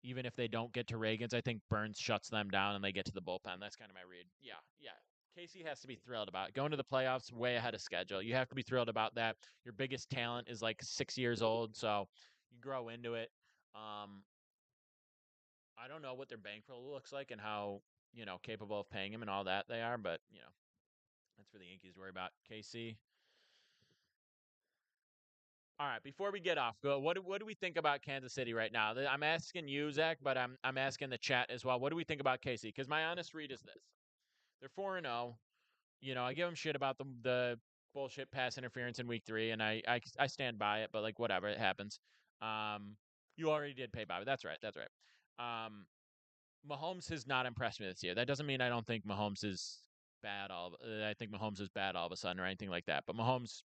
even if they don't get to Reagan's, I think Burns shuts them down and they get to the bullpen. That's kind of my read. Yeah, yeah. Casey has to be thrilled about it. Going to the playoffs way ahead of schedule. You have to be thrilled about that. Your biggest talent is like 6 years old, so you grow into it. Um, I don't know what their bankroll looks like and how capable of paying him and all that they are, but that's for the Yankees to worry about. KC. All right, before we get off, what do we think about Kansas City right now? I'm asking you, Zach, but I'm asking the chat as well. What do we think about KC? Because my honest read is this: they're 4-0. I give them shit about the bullshit pass interference in week 3, and I stand by it. But like whatever, it happens. Um, you already did pay Bobby. That's right. That's right. Um, Mahomes has not impressed me this year. That doesn't mean I don't think Mahomes is bad. I think Mahomes is bad all of a sudden or anything like that. But Mahomes,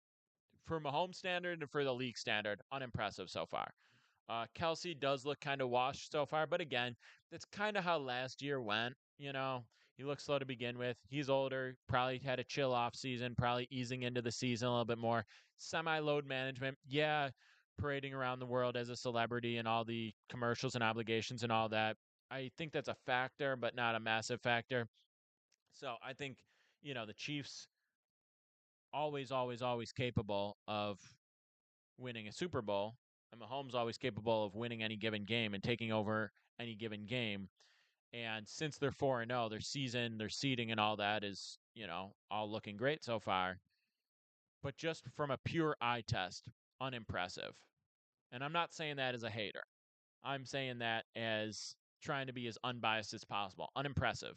for Mahomes standard and for the league standard, unimpressive so far. Kelsey does look kind of washed so far, but again, that's kind of how last year went. He looks slow to begin with. He's older, probably had a chill off season, probably easing into the season a little bit more. Semi load management, yeah, parading around the world as a celebrity and all the commercials and obligations and all that. I think that's a factor, but not a massive factor. So I think, the Chiefs always, always, always capable of winning a Super Bowl, and Mahomes always capable of winning any given game and taking over any given game. And since they're 4-0, their season, their seeding, and all that is, all looking great so far. But just from a pure eye test, unimpressive. And I'm not saying that as a hater. I'm saying that as trying to be as unbiased as possible. Unimpressive.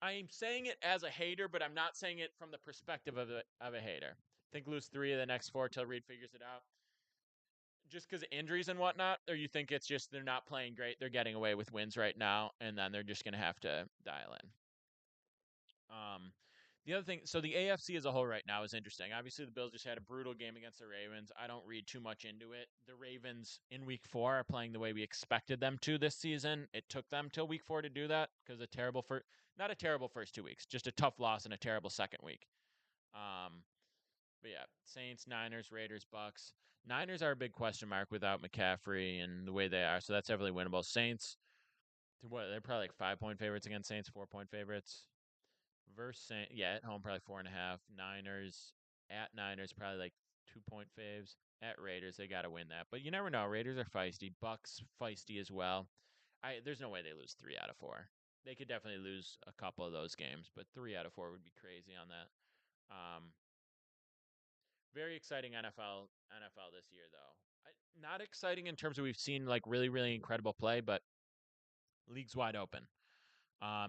I'm saying it as a hater, but I'm not saying it from the perspective of a hater. I think lose 3 of the next 4 till Reed figures it out. Just because of injuries and whatnot, or you think it's just they're not playing great, they're getting away with wins right now, and then they're just going to have to dial in? Um, the other thing, so the AFC as a whole right now is interesting. Obviously, the Bills just had a brutal game against the Ravens. I don't read too much into it. The Ravens in Week 4 are playing the way we expected them to this season. It took them till Week 4 to do that because a terrible first, not a terrible first 2 weeks, just a tough loss and a terrible second week. Um, but yeah, Saints, Niners, Raiders, Bucks. Niners are a big question mark without McCaffrey and the way they are, so that's definitely winnable. Saints, what they're probably like 5 point favorites against Saints, 4 point favorites. Versus Saint, yeah, at home probably 4.5. Niners at Niners probably like 2 point faves. At Raiders, they got to win that, but you never know. Raiders are feisty. Bucks feisty as well. There's no way they lose 3 out of 4. They could definitely lose a couple of those games, but 3 out of 4 would be crazy on that. Um, very exciting NFL this year though. Not exciting in terms of we've seen like really incredible play, but league's wide open.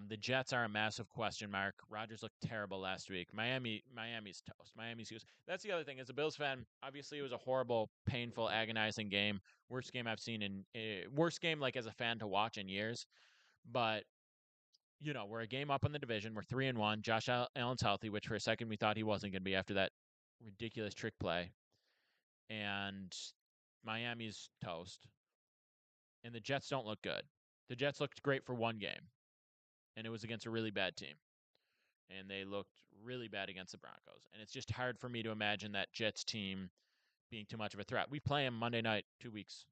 The Jets are a massive question mark. Rodgers looked terrible last week. Miami's toast. Miami's used. That's the other thing. As a Bills fan, obviously it was a horrible, painful, agonizing game. Worst game I've seen in worst game like as a fan to watch in years. But we're a game up in the division. We're 3-1. Josh Allen's healthy, which for a second we thought he wasn't going to be after that ridiculous trick play. And Miami's toast. And the Jets don't look good. The Jets looked great for one game, and it was against a really bad team. And they looked really bad against the Broncos. And it's just hard for me to imagine that Jets team being too much of a threat. We play them Monday night, 2 weeks.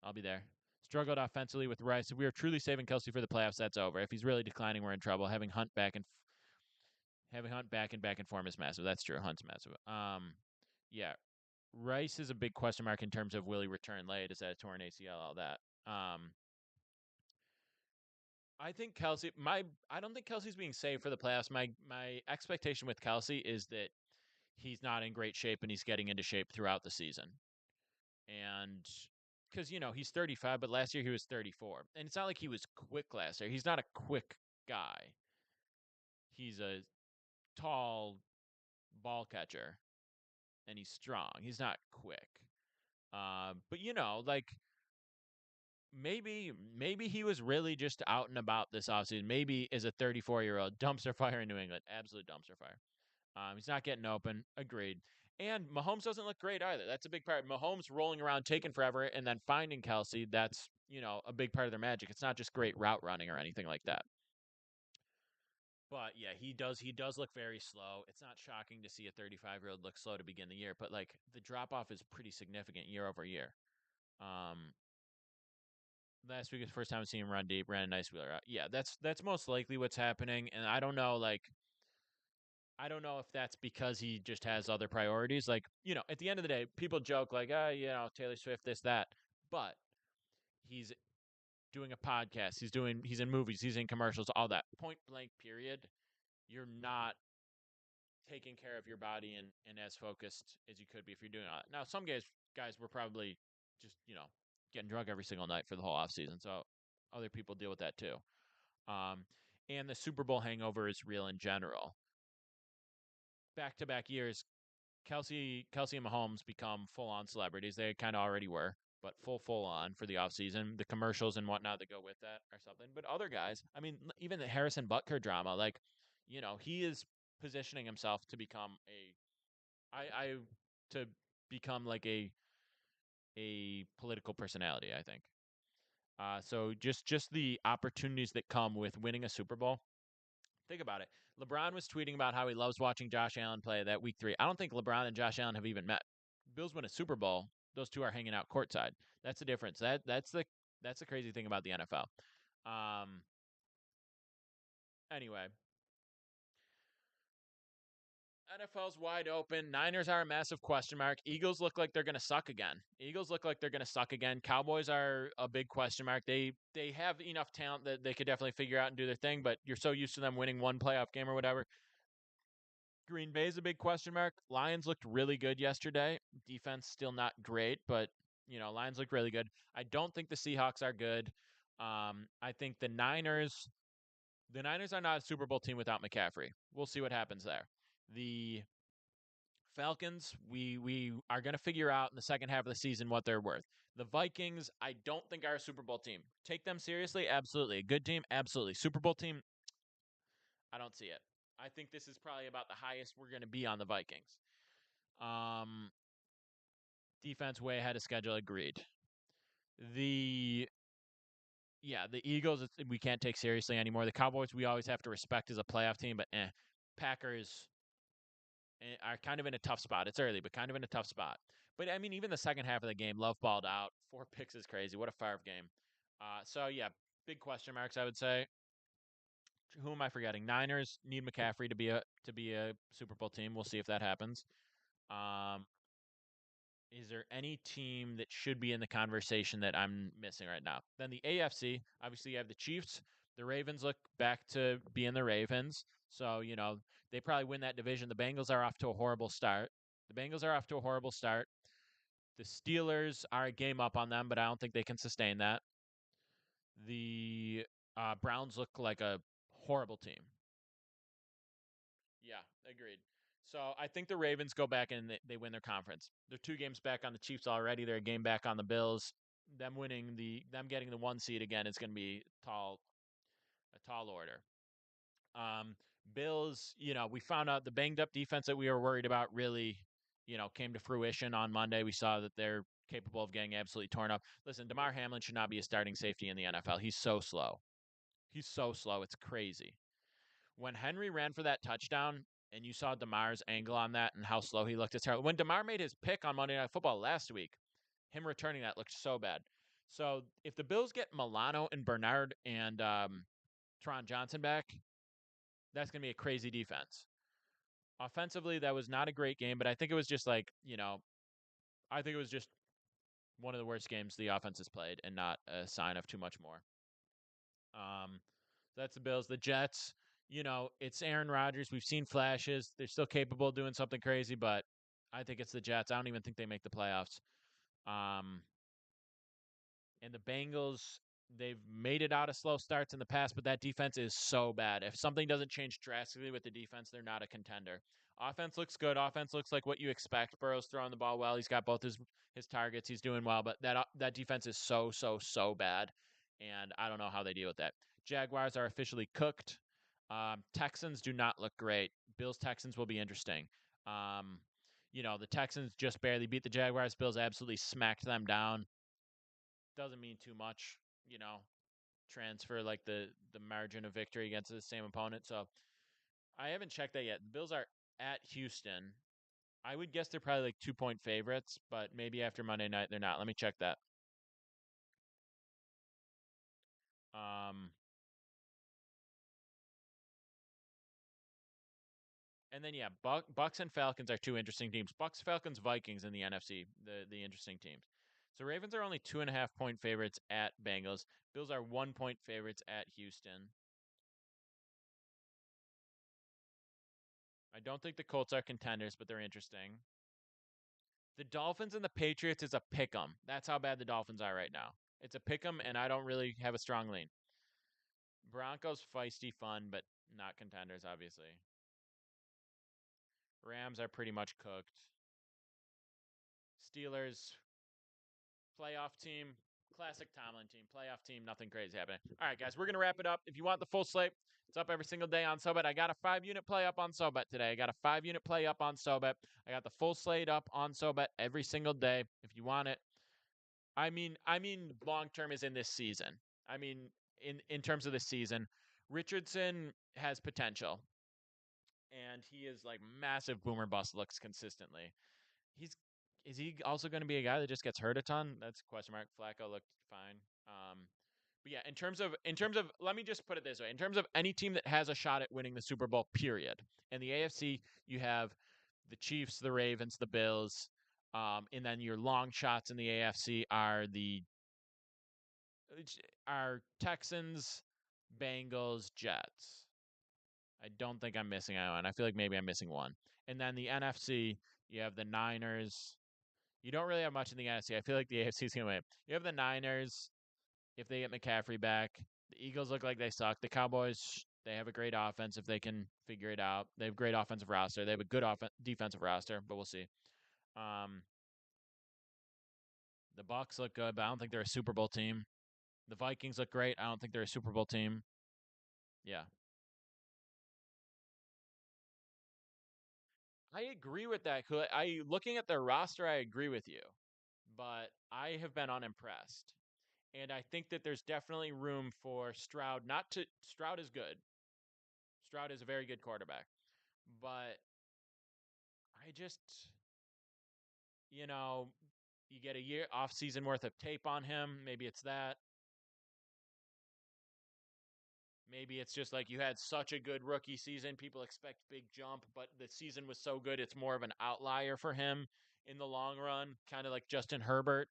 I'll be there. Struggled offensively with Rice. If we are truly saving Kelsey for the playoffs, that's over. If he's really declining, we're in trouble. Having Hunt back in form is massive. That's true. Hunt's massive. Yeah. Rice is a big question mark in terms of will he return late? Is that a torn ACL? All that. I think Kelsey. I don't think Kelsey's being saved for the playoffs. My expectation with Kelsey is that he's not in great shape and he's getting into shape throughout the season. And because he's 35, but last year he was 34, and it's not like he was quick last year. He's not a quick guy. He's a tall ball catcher, and he's strong. He's not quick. But like maybe he was really just out and about this offseason. Maybe as a 34-year-old dumpster fire in New England, absolute dumpster fire. He's not getting open. Agreed. And Mahomes doesn't look great either. That's a big part. Mahomes rolling around, taking forever, and then finding Kelsey. That's a big part of their magic. It's not just great route running or anything like that. But yeah, he does look very slow. It's not shocking to see a 35-year-old look slow to begin the year, but like the drop off is pretty significant year over year. Um, Last week is the first time I've seen him run deep, ran a nice wheeler out. Yeah, that's most likely what's happening, and I don't know if that's because he just has other priorities. Like, at the end of the day, people joke like, Taylor Swift, this, that. But he's doing a podcast. He's in movies. He's in commercials, all that. Point blank, period. You're not taking care of your body and as focused as you could be if you're doing all that. Now, some guys were probably just, getting drunk every single night for the whole offseason. So other people deal with that too. And the Super Bowl hangover is real in general. Back to back years, Kelsey and Mahomes become full on celebrities. They kind of already were, but full on for the offseason. The commercials and whatnot that go with that are something. But other guys, I mean, even the Harrison Butker drama, like, he is positioning himself to become to become like a political personality, I think. So just the opportunities that come with winning a Super Bowl. Think about it. LeBron was tweeting about how he loves watching Josh Allen play that week 3. I don't think LeBron and Josh Allen have even met. Bills win a Super Bowl. Those two are hanging out courtside. That's the difference. That's the crazy thing about the NFL. Um. Anyway, NFL's wide open. Niners are a massive question mark. Eagles look like they're going to suck again. Cowboys are a big question mark. They have enough talent that they could definitely figure out and do their thing, but you're so used to them winning one playoff game or whatever. Green Bay's a big question mark. Lions looked really good yesterday. Defense still not great, but Lions looked really good. I don't think the Seahawks are good. I think the Niners are not a Super Bowl team without McCaffrey. We'll see what happens there. The Falcons, we are going to figure out in the second half of the season what they're worth. The Vikings, I don't think are a Super Bowl team. Take them seriously? Absolutely. A good team? Absolutely. Super Bowl team? I don't see it. I think this is probably about the highest we're going to be on the Vikings. Um, Defense way ahead of schedule. Agreed. The the Eagles we can't take seriously anymore. The Cowboys we always have to respect as a playoff team, but Packers are kind of in a tough spot. It's early, but kind of in a tough spot. But I mean, even the second half of the game, Love balled out. 4 picks is crazy. What a Favre game. So yeah, big question marks. I would say. Who am I forgetting? Niners need McCaffrey to be a Super Bowl team. We'll see if that happens. Um, is there any team that should be in the conversation that I'm missing right now? Then the AFC, obviously you have the Chiefs. The Ravens look back to being the Ravens. So, they probably win that division. The Bengals are off to a horrible start. The Steelers are a game up on them, but I don't think they can sustain that. The Browns look like a horrible team. Yeah, agreed. So I think the Ravens go back and they win their conference. They're 2 games back on the Chiefs already. They're a game back on the Bills. Them getting the 1 seed again is going to be a tall order. Um, Bills, we found out the banged up defense that we were worried about really, came to fruition on Monday. We saw that they're capable of getting absolutely torn up. Listen, Damar Hamlin should not be a starting safety in the NFL. He's so slow. He's so slow. It's crazy. When Henry ran for that touchdown and you saw DeMar's angle on that and how slow he looked, it's terrible. When DeMar made his pick on Monday Night Football last week, him returning that looked so bad. So if the Bills get Milano and Bernard and Tron Johnson back, that's going to be a crazy defense. Offensively, that was not a great game, but I think it was just I think it was just one of the worst games the offense has played and not a sign of too much more. Um, that's the Bills. The Jets, it's Aaron Rodgers. We've seen flashes. They're still capable of doing something crazy, but I think it's the Jets. I don't even think they make the playoffs. Um, and the Bengals, they've made it out of slow starts in the past, but that defense is so bad. If something doesn't change drastically with the defense, they're not a contender. Offense looks good. Offense looks like what you expect. Burrow's throwing the ball well. He's got both his targets. He's doing well, but that defense is so bad, and I don't know how they deal with that. Jaguars are officially cooked. Texans do not look great. Bills Texans will be interesting. The Texans just barely beat the Jaguars. Bills absolutely smacked them down. Doesn't mean too much, you know, transfer like the margin of victory against the same opponent. So I haven't checked that yet. The Bills are at Houston. I would guess they're probably like 2 point favorites, but maybe after Monday night they're not. Let me check that. Um, and then yeah, Bucks and Falcons are 2 interesting teams. Bucks, Falcons, Vikings in the NFC, the interesting teams. So Ravens are only 2.5 point favorites at Bengals. Bills are 1 point favorites at Houston. I don't think the Colts are contenders, but they're interesting. The Dolphins and the Patriots is a pick 'em. That's how bad the Dolphins are right now. It's a pick 'em, and I don't really have a strong lean. Broncos feisty fun, but not contenders, obviously. Rams are pretty much cooked. Steelers playoff team, classic Tomlin team, playoff team, nothing crazy happening. All right, guys, we're gonna wrap it up. If you want the full slate, it's up every single day on SoBet. I got a 5 unit play up on SoBet today. I got a 5 unit play up on SoBet. I got the full slate up on SoBet every single day. If you want it, I mean, long term is in this season. I mean, in terms of the season, Richardson has potential, and he is like massive boomer bust looks consistently. He's is he also going to be a guy that just gets hurt a ton? That's a question mark. Flacco looked fine. But yeah, in terms of let me just put it this way: in terms of any team that has a shot at winning the Super Bowl, period. In the AFC, you have the Chiefs, the Ravens, the Bills, and then your long shots in the AFC are Texans, Bengals, Jets. I don't think I'm missing one. I feel like maybe I'm missing one. And then the NFC, you have the Niners. You don't really have much in the NFC. I feel like the AFC is going to win. You have the Niners if they get McCaffrey back. The Eagles look like they suck. The Cowboys, they have a great offense if they can figure it out. They have a great offensive roster. They have a good defensive roster, but we'll see. Um, the Bucks look good, but I don't think they're a Super Bowl team. The Vikings look great. I don't think they're a Super Bowl team. Yeah. I agree with that. I looking at their roster, I agree with you, but I have been unimpressed, and I think that there's definitely room for Stroud. Not to Stroud is good. Stroud is a very good quarterback, but I just, you know, you get a year off season worth of tape on him. Maybe it's that. Maybe it's just like you had such a good rookie season. People expect big jump, but the season was so good, it's more of an outlier for him in the long run, kind of like Justin Herbert.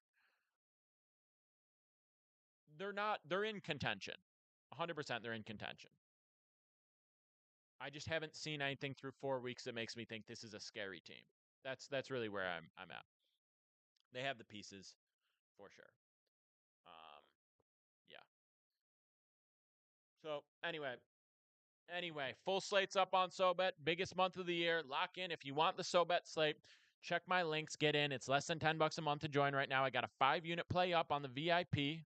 They're in contention. 100% they're in contention. I just haven't seen anything through 4 weeks that makes me think this is a scary team. That's really where I'm at. They have the pieces for sure. Um, yeah. So anyway, full slate's up on SoBet. Biggest month of the year. Lock in if you want the SoBet slate. Check my links. Get in. It's less than $10 a month to join right now. I got a 5-unit play up on the VIP.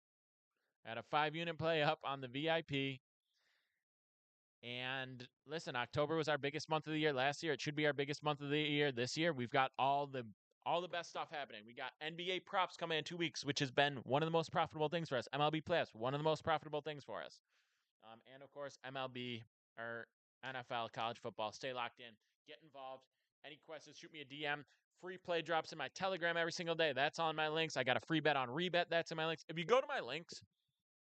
I had a 5-unit play up on the VIP. And listen, October was our biggest month of the year last year. It should be our biggest month of the year this year. We've got all the best stuff happening. We got NBA props coming in 2 weeks, which has been one of the most profitable things for us. MLB Plays, one of the most profitable things for us. And of course, MLB or NFL, college football. Stay locked in. Get involved. Any questions, shoot me a DM. Free play drops in my Telegram every single day. That's on my links. I got a free bet on Rebet. That's in my links. If you go to my links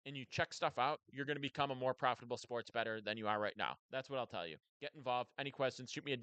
and you check stuff out, you're going to become a more profitable sports bettor than you are right now. That's what I'll tell you. Get involved. Any questions, shoot me a DM.